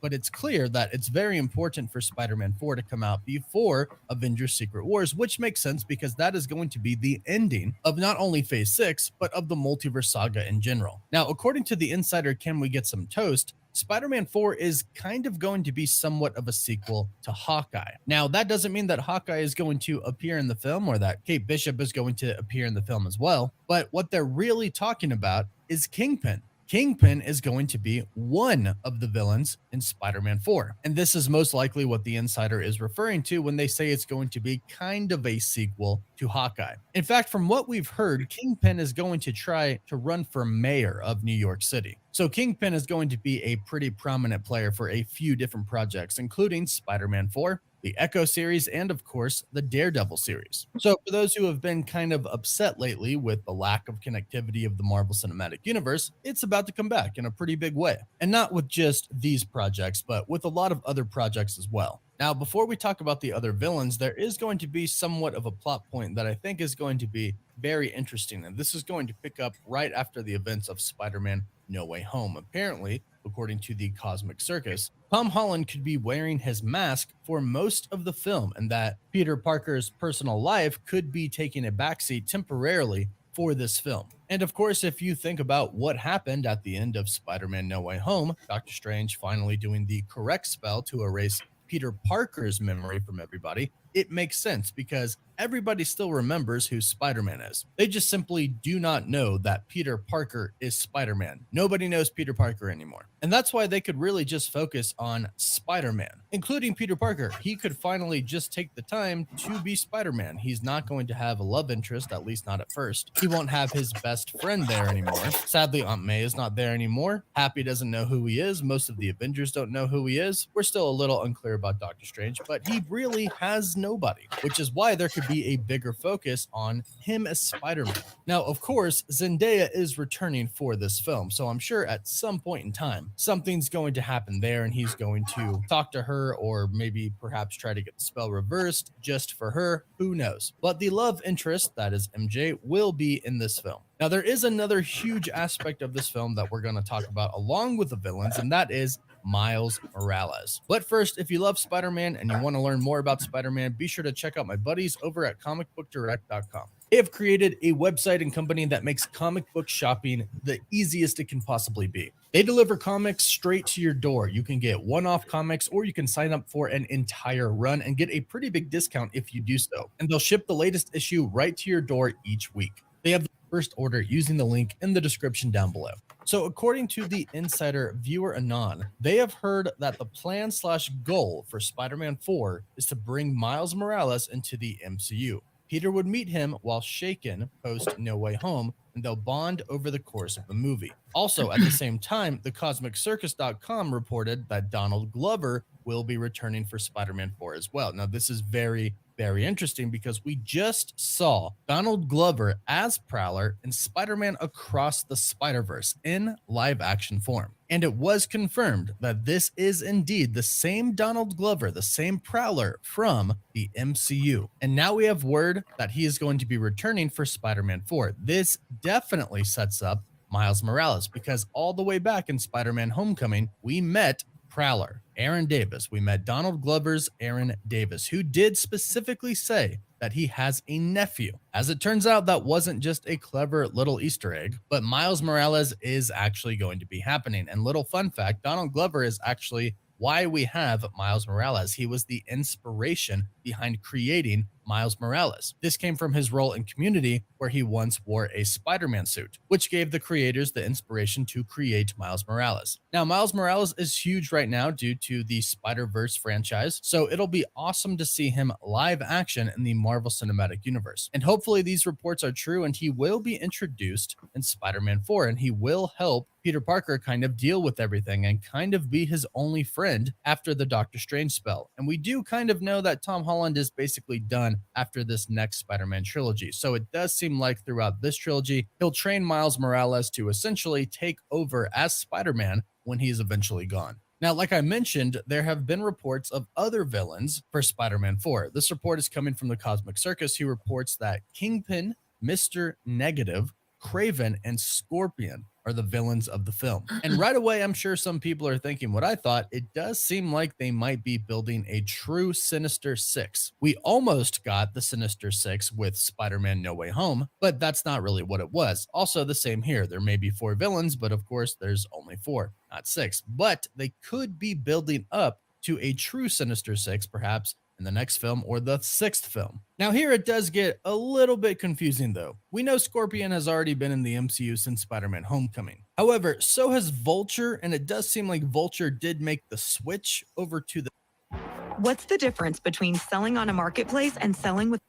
But it's clear that it's very important for Spider-Man 4 to come out before Avengers Secret Wars, which makes sense because that is going to be the ending of not only Phase 6, but of the multiverse saga in general. Now, according to the insider Can We Get Some Toast, Spider-Man 4 is kind of going to be somewhat of a sequel to Hawkeye. Now, that doesn't mean that Hawkeye is going to appear in the film or that Kate Bishop is going to appear in the film as well, but what they're really talking about is Kingpin. Kingpin is going to be one of the villains in Spider-Man 4. And this is most likely what the insider is referring to when they say it's going to be kind of a sequel to Hawkeye. In fact, from what we've heard, Kingpin is going to try to run for mayor of New York City. So Kingpin is going to be a pretty prominent player for a few different projects, including Spider-Man 4, the Echo series, and of course, the Daredevil series. So for those who have been kind of upset lately with the lack of connectivity of the Marvel Cinematic Universe, it's about to come back in a pretty big way. And not with just these projects, but with a lot of other projects as well. Now, before we talk about the other villains, there is going to be somewhat of a plot point that I think is going to be very interesting. And this is going to pick up right after the events of Spider-Man No Way Home. Apparently, according to the Cosmic Circus, Tom Holland could be wearing his mask for most of the film, and that Peter Parker's personal life could be taking a backseat temporarily for this film. And of course, if you think about what happened at the end of Spider-Man No Way Home, Doctor Strange finally doing the correct spell to erase Peter Parker's memory from everybody, it makes sense because everybody still remembers who Spider-Man is. They just simply do not know that Peter Parker is Spider-Man. Nobody knows Peter Parker anymore. And that's why they could really just focus on Spider-Man, including Peter Parker. He could finally just take the time to be Spider-Man. He's not going to have a love interest, at least not at first. He won't have his best friend there anymore. Sadly, Aunt May is not there anymore. Happy doesn't know who he is. Most of the Avengers don't know who he is. We're still a little unclear about Doctor Strange, but he really has nobody, which is why there could be a bigger focus on him as Spider-Man. Now, of course, Zendaya is returning for this film, so I'm sure at some point in time, something's going to happen there and he's going to talk to her or maybe perhaps try to get the spell reversed just for her. Who knows? But the love interest, that is MJ, will be in this film. Now, there is another huge aspect of this film that we're going to talk about along with the villains, and that is Miles Morales. But first, if you love Spider-Man and you want to learn more about Spider-Man, be sure to check out my buddies over at comicbookdirect.com. They have created a website and company that makes comic book shopping the easiest it can possibly be. They deliver comics straight to your door. You can get one-off comics, or you can sign up for an entire run and get a pretty big discount if you do so. And they'll ship the latest issue right to your door each week. They have the first order using the link in the description down below. So according to the insider Viewer Anon, they have heard that the plan/goal for Spider-Man 4 is to bring Miles Morales into the MCU. Peter would meet him while shaken post No Way Home, and they'll bond over the course of the movie. Also, at the same time, the CosmicCircus.com reported that Donald Glover will be returning for Spider-Man 4 as well. Now, this is very interesting because we just saw Donald Glover as Prowler in Spider-Man Across the Spider-Verse in live action form. And it was confirmed that this is indeed the same Donald Glover, the same Prowler from the MCU. And now we have word that he is going to be returning for Spider-Man 4. This definitely sets up Miles Morales because all the way back in Spider-Man Homecoming, we met Prowler, Aaron Davis. We met Donald Glover's Aaron Davis, who did specifically say that he has a nephew. As it turns out, that wasn't just a clever little Easter egg, but Miles Morales is actually going to be happening. And little fun fact, Donald Glover is actually why we have Miles Morales. He was the inspiration behind creating Miles Morales. This came from his role in Community, where he once wore a Spider-Man suit, which gave the creators the inspiration to create Miles Morales. Now, Miles Morales is huge right now due to the Spider-Verse franchise, so it'll be awesome to see him live action in the Marvel Cinematic Universe. And hopefully these reports are true and he will be introduced in Spider-Man 4 and he will help Peter Parker kind of deal with everything and kind of be his only friend after the Doctor Strange spell. And we do kind of know that Tom Holland is basically done after this next Spider-Man trilogy. So it does seem like throughout this trilogy, he'll train Miles Morales to essentially take over as Spider-Man when he's eventually gone. Now, like I mentioned, there have been reports of other villains for Spider-Man 4. This report is coming from the Cosmic Circus, who reports that Kingpin, Mr. Negative, Kraven, and Scorpion are the villains of the film. And right away, I'm sure some people are thinking what I thought. It does seem like they might be building a true Sinister Six. We almost got the Sinister Six with Spider-Man No Way Home, but that's not really what it was. Also, the same here. There may be 4 villains, but of course, there's only 4, not 6. But they could be building up to a true Sinister Six, perhaps in the next film or the 6th film. Now here it does get a little bit confusing though. We know Scorpion has already been in the MCU since Spider-Man Homecoming. However, so has Vulture, and it does seem like Vulture did make the switch over to the... What's the difference between selling on a marketplace and selling with...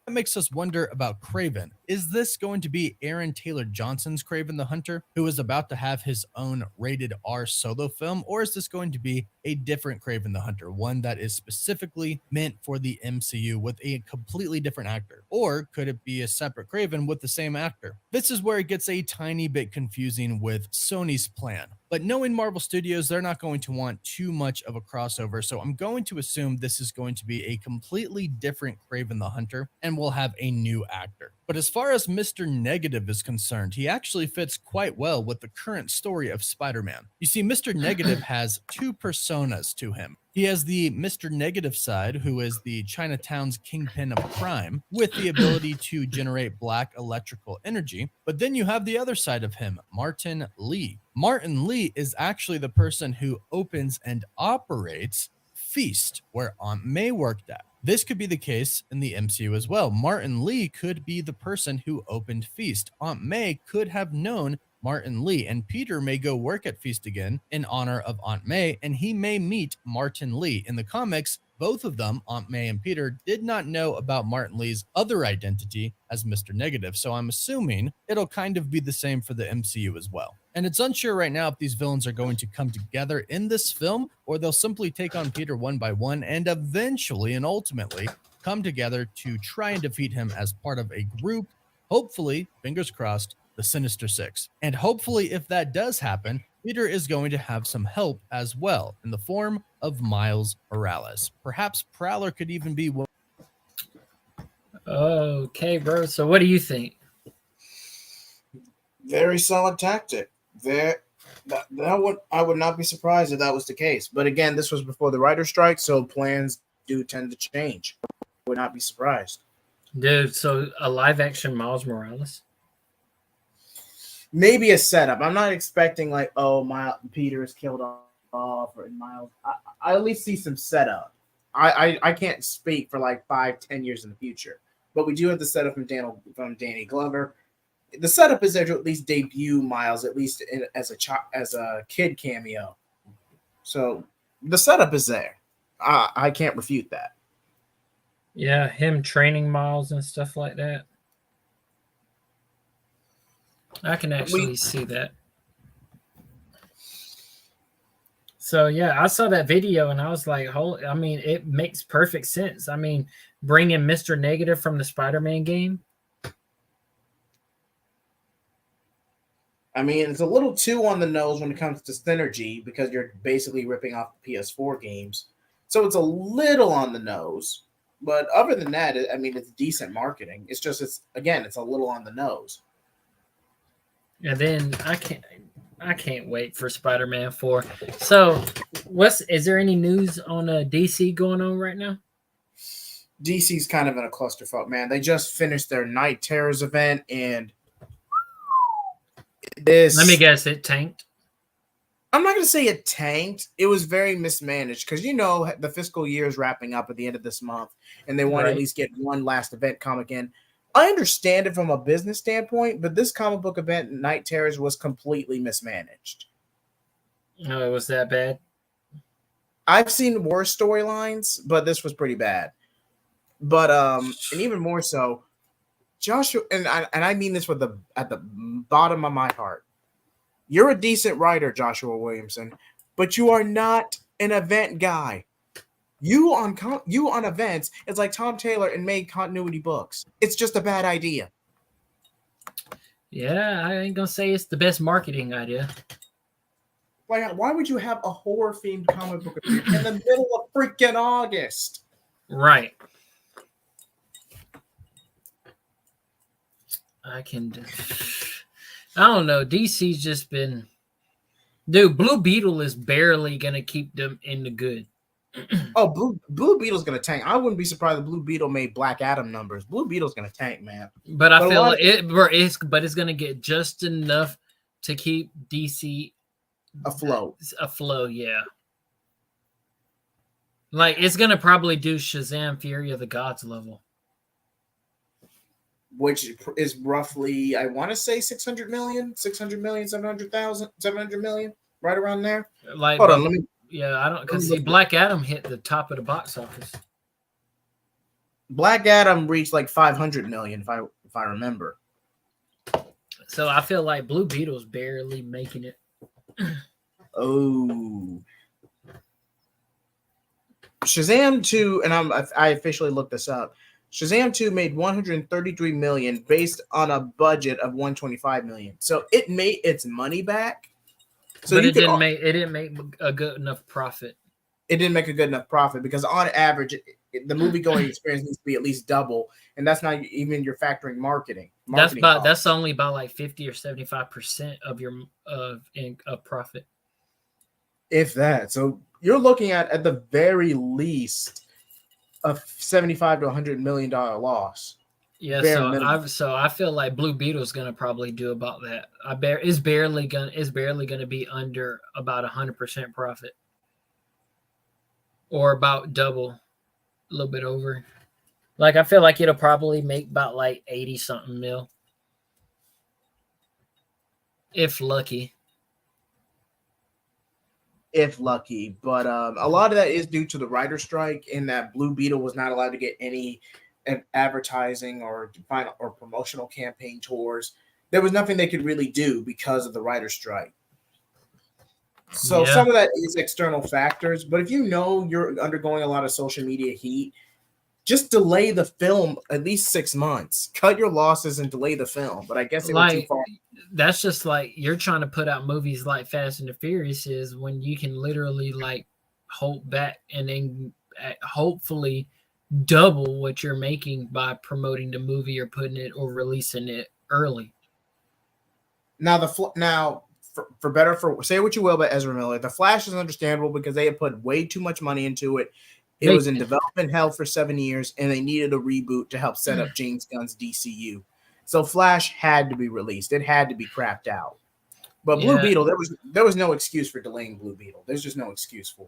That makes us wonder about Kraven. Is this going to be Aaron Taylor Johnson's Kraven the Hunter, who is about to have his own rated R solo film, or is this going to be a different Kraven the Hunter, one that is specifically meant for the MCU with a completely different actor? Or could it be a separate Kraven with the same actor? This is where it gets a tiny bit confusing with Sony's plan. But knowing Marvel Studios, they're not going to want too much of a crossover, so I'm going to assume this is going to be a completely different Kraven the Hunter, and we'll have a new actor. But as far as Mr. Negative is concerned, he actually fits quite well with the current story of Spider-Man. You see, Mr. Negative has two personas to him. He has the Mr. Negative side, who is the Chinatown's kingpin of crime, with the ability to generate black electrical energy. But then you have the other side of him, Martin Lee. Martin Lee is actually the person who opens and operates Feast, where Aunt May worked at. This could be the case in the MCU as well. Martin Lee could be the person who opened Feast. Aunt May could have known Martin Lee, and Peter may go work at Feast again in honor of Aunt May, and he may meet Martin Lee. In the comics, both of them, Aunt May and Peter, did not know about Martin Lee's other identity as Mr. Negative, so I'm assuming it'll kind of be the same for the MCU as well. And it's unsure right now if these villains are going to come together in this film, or they'll simply take on Peter one by one and eventually and ultimately come together to try and defeat him as part of a group, hopefully, fingers crossed, the Sinister Six. And hopefully, if that does happen, Peter is going to have some help as well in the form of Miles Morales. Perhaps Prowler could even be one. Okay, bro. So what do you think? Very solid tactic. I would not be surprised if that was the case. But again, this was before the writer's strike, so plans do tend to change. Would not be surprised. Dude, so a live action Miles Morales? Maybe a setup. I'm not expecting like, oh, Peter is killed off, or Miles. I at least see some setup. I can't speak for like 5-10 years in the future, but we do have the setup from Danny Glover. The setup is there to at least debut Miles, at least as a kid cameo. So the setup is there. I can't refute that. Yeah, him training Miles and stuff like that. I can actually see that. So yeah, I saw that video and I was like, I mean, it makes perfect sense. I mean, bringing Mr. Negative from the Spider-Man game. I mean, it's a little too on the nose when it comes to synergy because you're basically ripping off the PS4 games. So it's a little on the nose. But other than that, I mean, it's decent marketing. It's just, it's a little on the nose. And then I can't wait for Spider-Man 4. So, is there any news on DC going on right now? DC's kind of in a clusterfuck, man. They just finished their Night Terrors event, and let me guess, it tanked. I'm not going to say it tanked. It was very mismanaged because, the fiscal year is wrapping up at the end of this month, and they want to at least get one last event comic in. I understand it from a business standpoint, but this comic book event, Night Terrors, was completely mismanaged. Oh, it was that bad? I've seen worse storylines, but this was pretty bad. But and even more so, Joshua, and I mean this at the bottom of my heart. You're a decent writer, Joshua Williamson, but you are not an event guy. You on events, it's like Tom Taylor and made continuity books. It's just a bad idea. Yeah, I ain't gonna say it's the best marketing idea. Like, why would you have a horror-themed comic book in the middle of freaking August? Right. I don't know. DC's just been... Dude, Blue Beetle is barely gonna keep them in the good. Oh, Blue Beetle's gonna tank. I wouldn't be surprised if Blue Beetle made Black Adam numbers. Blue Beetle's gonna tank, man. But I feel like it's gonna get just enough to keep DC afloat. Yeah. Like it's gonna probably do Shazam Fury of the Gods level, which is roughly, I want to say 600 million, 700 million, right around there. Like, hold on, let me. Yeah, I don't because Black Adam hit the top of the box office. Black Adam reached like 500 million, if I remember. So I feel like Blue Beetle's barely making it. Oh. Shazam 2, and I officially looked this up. Shazam 2 made 133 million based on a budget of 125 million. So it made its money back. So but you it didn't make a good enough profit. It didn't make a good enough profit because on average, the movie going experience needs to be at least double, and that's not even you're factoring marketing. That's only about like 50 or 75% of your profit. If that. So you're looking at the very least a 75 to 100 million dollar loss. Yeah, Bare so I feel like Blue Beetle's gonna probably do about that. It's barely gonna be under about 100% profit, or about double, a little bit over. Like I feel like it'll probably make about like 80 something mil, if lucky. If lucky, but a lot of that is due to the writer strike, in that Blue Beetle was not allowed to get any advertising or promotional campaign tours. There was nothing they could really do because of the writer strike. So some of that is external factors, but if you know you're undergoing a lot of social media heat, just delay the film at least 6 months. Cut your losses and delay the film. But I guess it was too far. That's just like you're trying to put out movies like Fast and the Furious is, when you can literally like hold back and then hopefully double what you're making by promoting the movie or putting it or releasing it early. Now for better, for say what you will about Ezra Miller, The Flash is understandable because they had put way too much money into it. It was in development hell for 7 years, and they needed a reboot to help set up James Gunn's DCU. So Flash had to be released. It had to be crapped out. But Blue Beetle, there was no excuse for delaying Blue Beetle. There's just no excuse for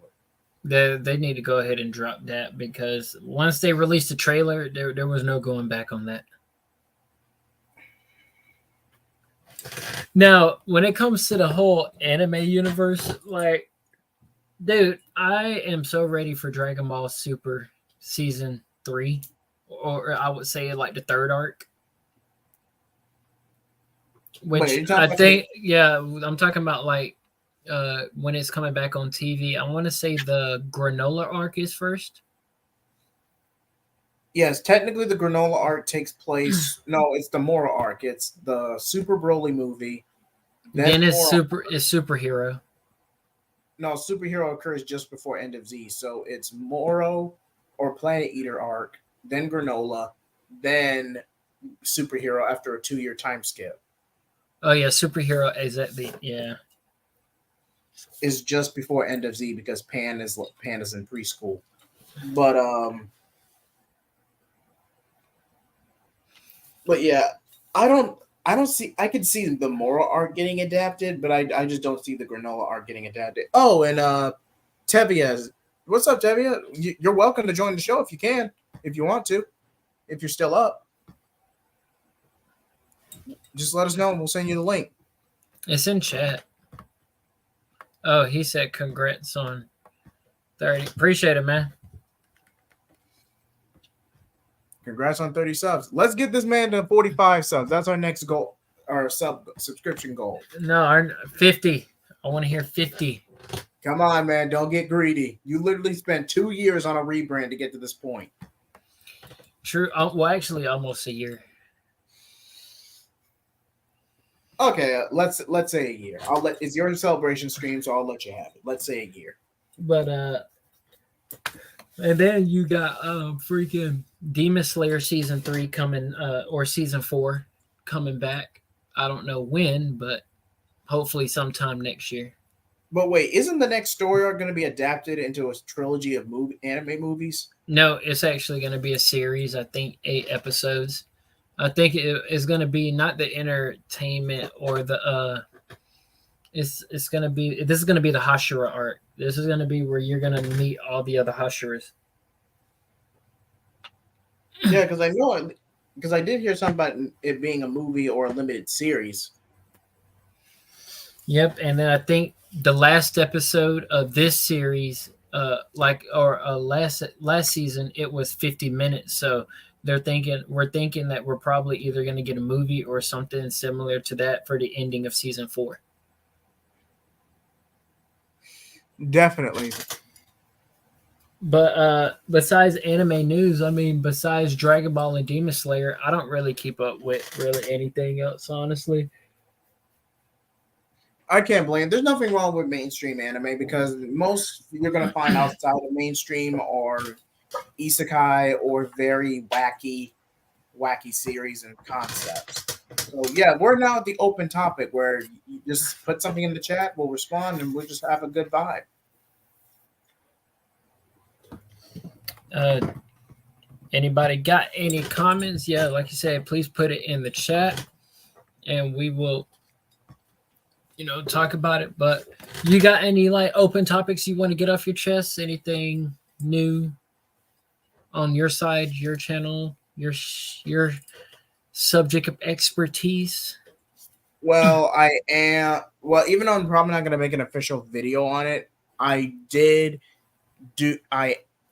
it. They need to go ahead and drop that, because once they released the trailer, there was no going back on that. Now, when it comes to the whole anime universe, like, dude, I am so ready for Dragon Ball Super Season 3, or I would say like the third arc. Which I think, I'm talking about like when it's coming back on TV. I want to say the Granola arc is first. Yes, technically the Granola arc takes place. No, it's the Mora arc. It's the Super Broly movie. Then it's superhero. No, superhero occurs just before End of Z. So it's Moro or Planet Eater arc, then Granola, then superhero after a 2-year time skip. Oh yeah, superhero is is just before End of Z because Pan is in preschool. But yeah, I don't see. I could see the Mora arc getting adapted, but I just don't see the Granola arc getting adapted. Oh, and Tevia, what's up, Tevia? You're welcome to join the show if you want to, if you're still up. Just let us know and we'll send you the link. It's in chat. Oh, he said congrats on 30. Appreciate it, man. Congrats on 30 subs. Let's get this man to 45 subs. That's our next goal, our subscription goal. No, our 50. I want to hear 50. Come on, man. Don't get greedy. You literally spent 2 years on a rebrand to get to this point. True. Well, actually, almost a year. Okay, let's say a year. It's your celebration stream, so I'll let you have it. Let's say a year. But and then you got freaking Demon Slayer season 3 coming, or season 4 coming back. I don't know when, but hopefully sometime next year. But wait, isn't the next story arc going to be adapted into a trilogy of anime movies? No, it's actually going to be a series. I think 8 episodes. I think it is going to be not the entertainment or the this is going to be the Hashira arc. This is going to be where you're going to meet all the other Hashiras. Yeah, because I did hear something about it being a movie or a limited series. Yep, and then I think the last episode of this series last season it was 50 minutes. So we're thinking that we're probably either going to get a movie or something similar to that for the ending of season 4. Definitely. But besides anime news, I mean, besides Dragon Ball and Demon Slayer, I don't really keep up with really anything else, honestly. I can't blame. There's nothing wrong with mainstream anime because most you're gonna find outside of mainstream or isekai or very wacky series and concepts. So yeah, we're now at the open topic where you just put something in the chat, we'll respond, and we'll just have a good vibe. Anybody got any comments? Yeah, like you said, please put it in the chat, and we will, talk about it. But you got any like open topics you want to get off your chest? Anything new on your side, your channel, your subject of expertise? Well, even though I'm probably not going to make an official video on it, I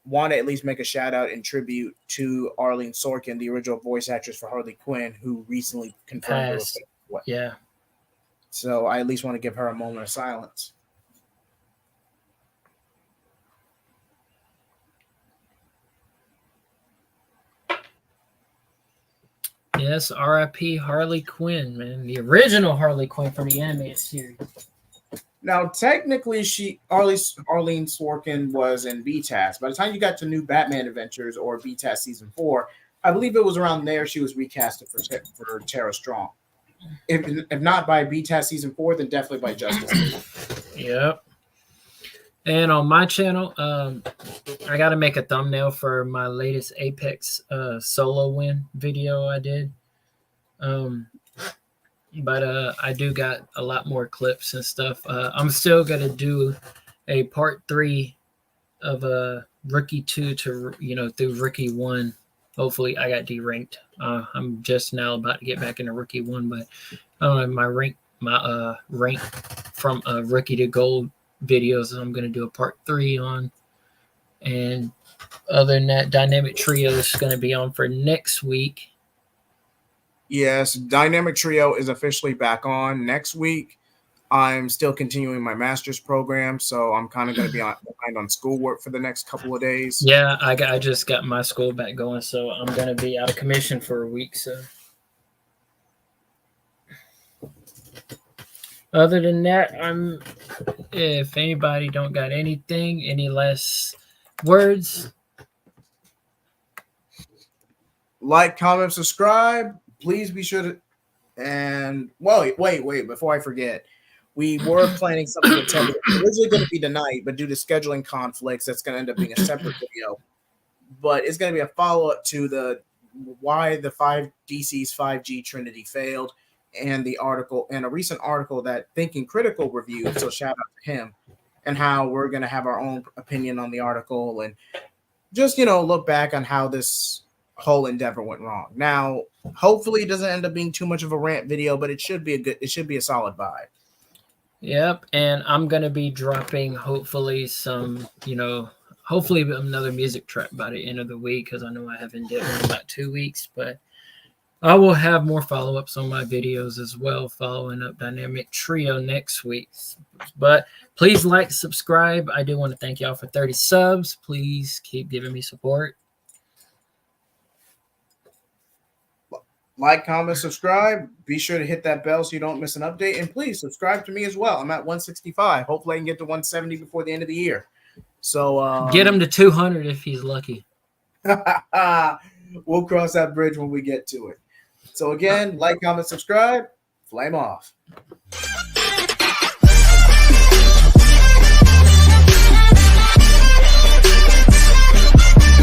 want to at least make a shout out and tribute to Arlene Sorkin, the original voice actress for Harley Quinn, who recently confirmed Passed. Yeah. So I at least want to give her a moment of silence. Yes, R.I.P. Harley Quinn, man. The original Harley Quinn from the animated series. Now, technically, Arlene Sorkin was in BTAS. By the time you got to New Batman Adventures or BTAS Season 4, I believe it was around there she was recasted for Tara Strong. If not by BTAS Season 4, then definitely by Justice League. Yep. And on my channel, I got to make a thumbnail for my latest Apex solo win video I did. But I do got a lot more clips and stuff. I'm still going to do a part 3 of Rookie 2 to, through Rookie 1. Hopefully I got D-ranked. I'm just now about to get back into Rookie 1, but my rank from Rookie to Gold videos I'm going to do a part 3 on. And other than that, Dynamic Trio is going to be on for next week. Yes, Dynamic Trio is officially back on next week. I'm still continuing my master's program, so I'm kind of going to be behind on schoolwork for the next couple of days. Yeah, I just got my school back going, so I'm going to be out of commission for a week. So other than that, if anybody don't got anything, any last words? Like, comment, subscribe. Please be sure to. And wait, before I forget, we were planning something with Ted. Originally going to be tonight, but due to scheduling conflicts, that's going to end up being a separate video. But it's going to be a follow-up to why the DC's 5G Trinity failed, and the article, and a recent article that Thinking Critical reviewed. So shout out to him, and how we're going to have our own opinion on the article, and just look back on how this whole endeavor went wrong. Now, hopefully, it doesn't end up being too much of a rant video, but it should be a solid vibe. Yep, and I'm gonna be dropping hopefully another music track by the end of the week, because I know I haven't did one in about 2 weeks, but I will have more follow-ups on my videos as well, following up Dynamic Trio next week. But please like, subscribe. I do want to thank y'all for 30 subs. Please keep giving me support. Like, comment, subscribe. Be sure to hit that bell so you don't miss an update. And please subscribe to me as well. I'm at 165. Hopefully I can get to 170 before the end of the year. So get him to 200 if he's lucky. We'll cross that bridge when we get to it. So again, like, comment, subscribe. Flame off.